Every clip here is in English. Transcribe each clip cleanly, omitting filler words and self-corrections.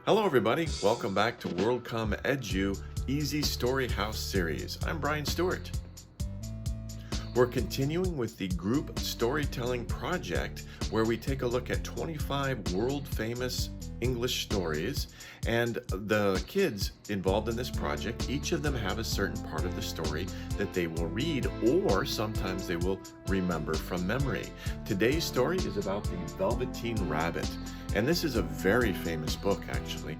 Hello everybody, welcome back to WorldComEdy's Izistoryhaus series. I'm Brian Stuart. We're continuing with the group storytelling project where we take a look at 25 world famous English stories, and the kids involved in this project, each of them have a certain part of the story that they will read or sometimes they will remember from memory. Today's story is about the Velveteen Rabbit. And this is a very famous book, actually.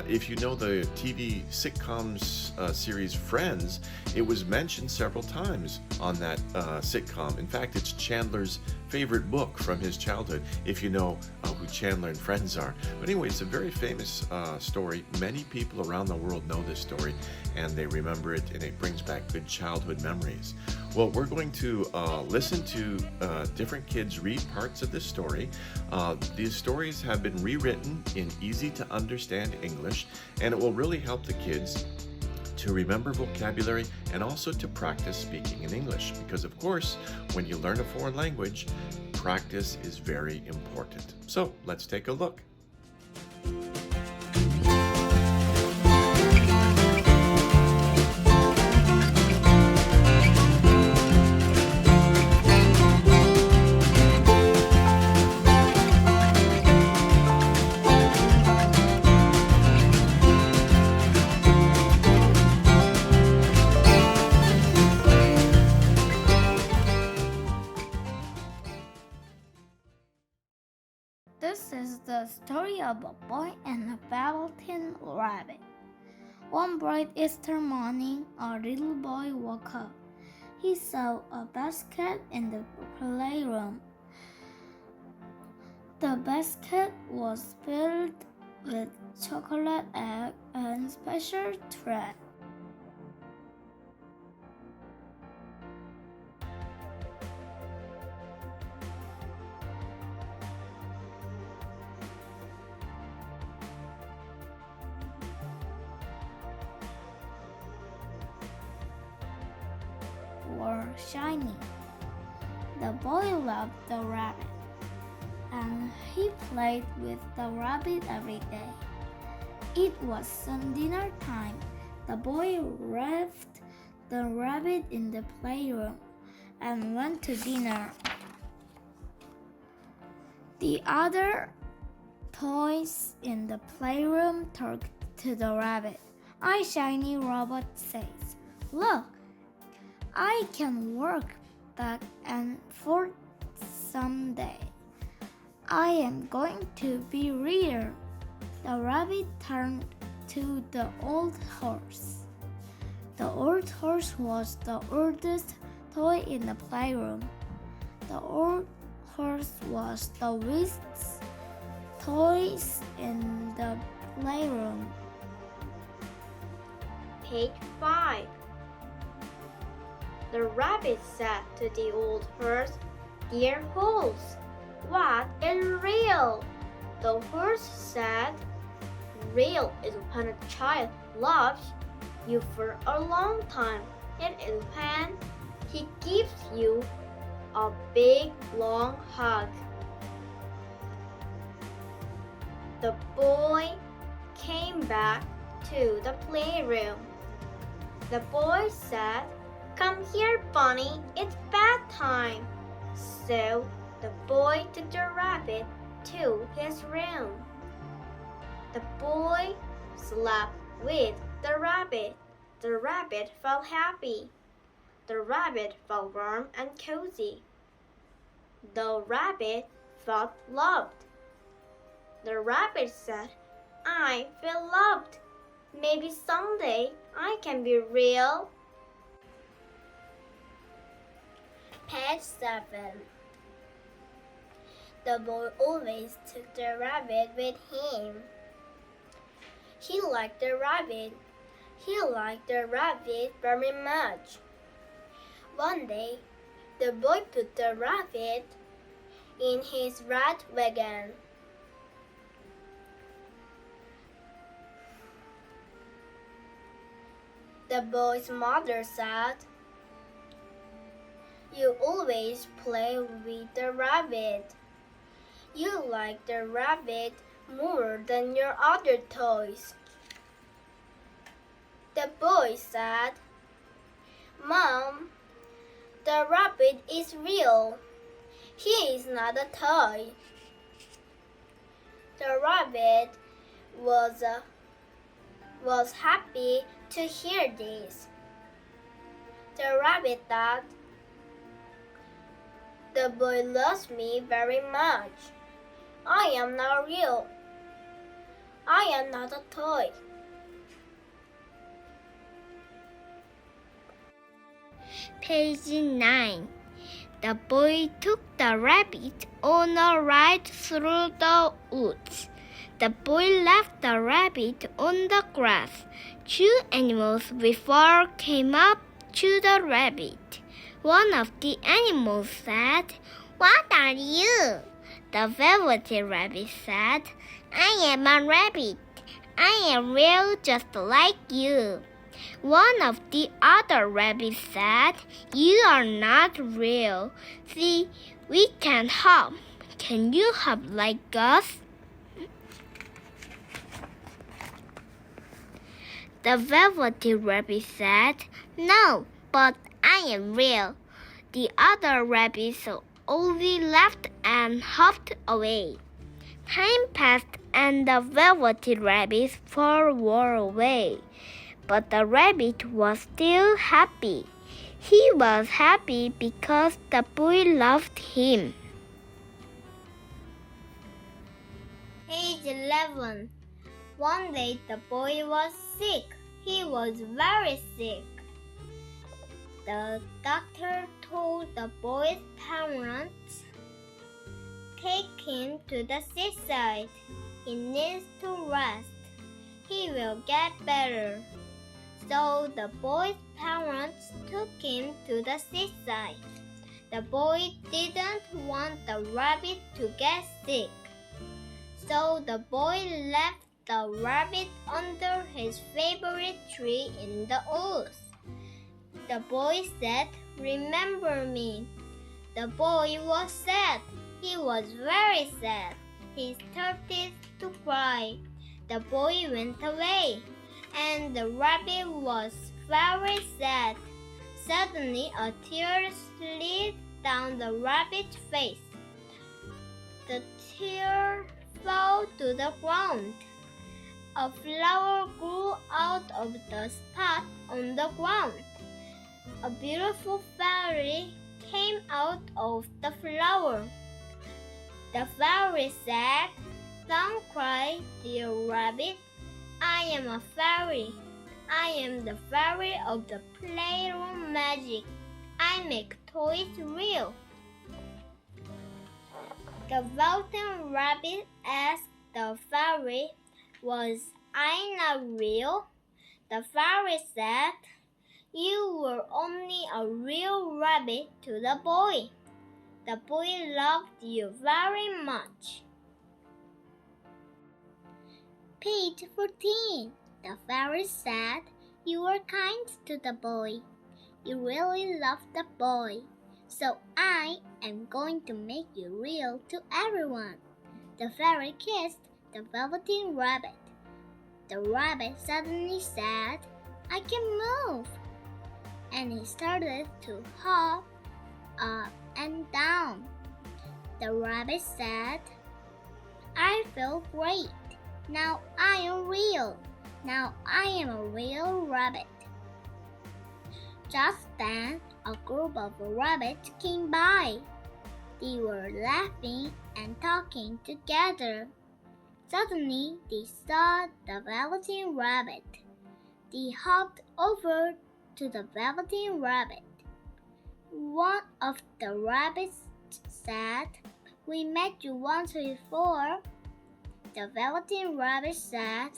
If you know the TV sitcoms series Friends, it was mentioned several times on that sitcom. In fact, it's Chandler's favorite book from his childhood, if you know who Chandler and Friends are. But anyway, it's a very famous story. Many people around the world know this story, and they remember it, and it brings back good childhood memories. Well, we're going to listen to different kids read parts of this story. These stories have been rewritten in easy to understand English, and it will really help the kids to remember vocabulary and also to practice speaking in English. Because of course, when you learn a foreign language, practice is very important. So let's take a look. This is the story of a boy and a Velveteen Rabbit. One bright Easter morning, a little boy woke up. He saw a basket in the playroom. The basket was filled with chocolate egg and special thread. Were shiny. The boy loved the rabbit, and he played with the rabbit every day. It was soon dinner time. The boy left the rabbit in the playroom and went to dinner. The other toys in the playroom talked to the rabbit. "A shiny robot says, 'Look, I can work back and forth someday. I am going to be real.' The rabbit turned to the old horse. The old horse was the oldest toy in the playroom. The old horse was the least toys in the playroom. Page 5. The rabbit said to the old horse, "Dear horse, what is real?" The horse said, "Real is when a child loves you for a long time. It is when he gives you a big long hug." The boy came back to the playroom. The boy said, "Come here, Bunny, it's bath time." So the boy took the rabbit to his room. The boy slept with the rabbit. The rabbit felt happy. The rabbit felt warm and cozy. The rabbit felt loved. The rabbit said, "I feel loved. Maybe someday I can be real." Page 7. The boy always took the rabbit with him. He liked the rabbit. He liked the rabbit very much. One day, the boy put the rabbit in his rat wagon. The boy's mother said, "You always play with the rabbit. You like the rabbit more than your other toys. The boy said, Mom, the rabbit is real. He is not a toy. The rabbit was happy to hear this. The rabbit thought, the boy loves me very much. I am not real. I am not a toy. Page 9. The boy took the rabbit on a ride through the woods. The boy left the rabbit on the grass. Two animals before came up to the rabbit. One of the animals said, What are you? The Velveteen Rabbit said, I am a rabbit. I am real just like you. One of the other rabbits said, You are not real. See, we can hop. Can you hop like us? The Velveteen Rabbit said, No, but I am real. The other rabbits only laughed and hopped away. Time passed and the Velveteen Rabbit flew away. But the rabbit was still happy. He was happy because the boy loved him. Page 11. One day the boy was sick. He was very sick. The doctor told the boy's parents, Take him to the seaside. He needs to rest. He will get better. So the boy's parents took him to the seaside. The boy didn't want the rabbit to get sick. So the boy left the rabbit under his favorite tree in the woods. The boy said, Remember me. The boy was sad. He was very sad. He started to cry. The boy went away, and the rabbit was very sad. Suddenly, a tear slid down the rabbit's face. The tear fell to the ground. A flower grew out of the spot on the ground. A beautiful fairy came out of the flower. The fairy said, Don't cry, dear rabbit. I am a fairy. I am the fairy of the playroom magic. I make toys real. The Velveteen Rabbit asked the fairy, Was I not real? The fairy said, You were only a real rabbit to the boy. The boy loved you very much. Page 14. The fairy said, You were kind to the boy. You really loved the boy. So I am going to make you real to everyone. The fairy kissed the Velveteen Rabbit. The rabbit suddenly said, I can move. And he started to hop up and down. The rabbit said, I feel great. Now I am real. Now I am a real rabbit. Just then, a group of rabbits came by. They were laughing and talking together. Suddenly, they saw the Velveteen Rabbit. They hopped over to the Velveteen Rabbit. One of the rabbits said, We met you once before. The Velveteen Rabbit said,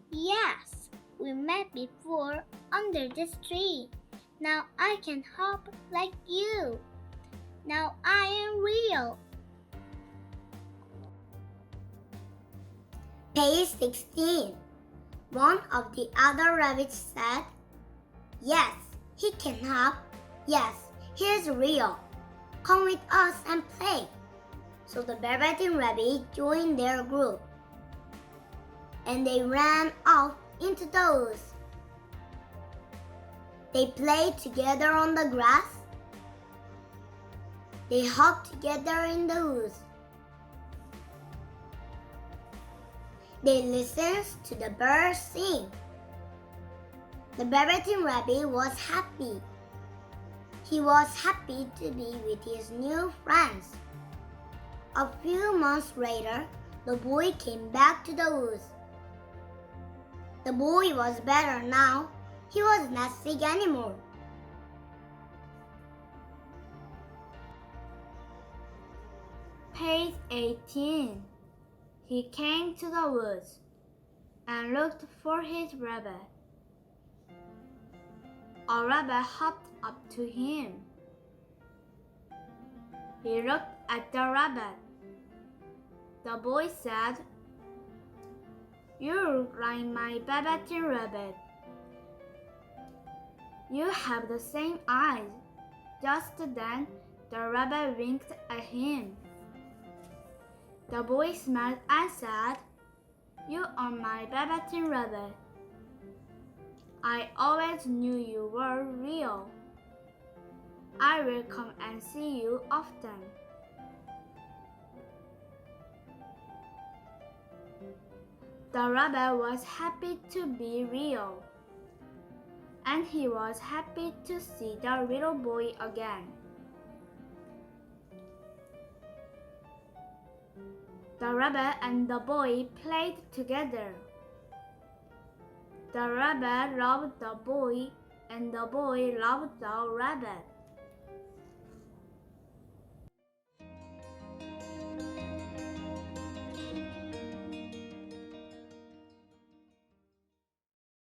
Yes, we met before under this tree. Now I can hop like you. Now I am real. Page 16. One of the other rabbits said, Yes, he can hop. Yes, he is real. Come with us and play. So the Velveteen Rabbit joined their group. and they ran off into the woods. They played together on the grass. They hopped together in the woods. They listened to the birds sing. The Velveteen Rabbit was happy. He was happy to be with his new friends. A few months later, the boy came back to the woods. The boy was better now. He was not sick anymore. Page 18. He came to the woods and looked for his rabbit. A rabbit hopped up to him. He looked at the rabbit. The boy said, "You look like my Velveteen Rabbit. You have the same eyes." Just then, the rabbit winked at him. The boy smiled and said, "You are my Velveteen Rabbit. I always knew you were real. I will come and see you often." The rabbit was happy to be real, and he was happy to see the little boy again. The rabbit and the boy played together. The rabbit loved the boy, and the boy loved the rabbit.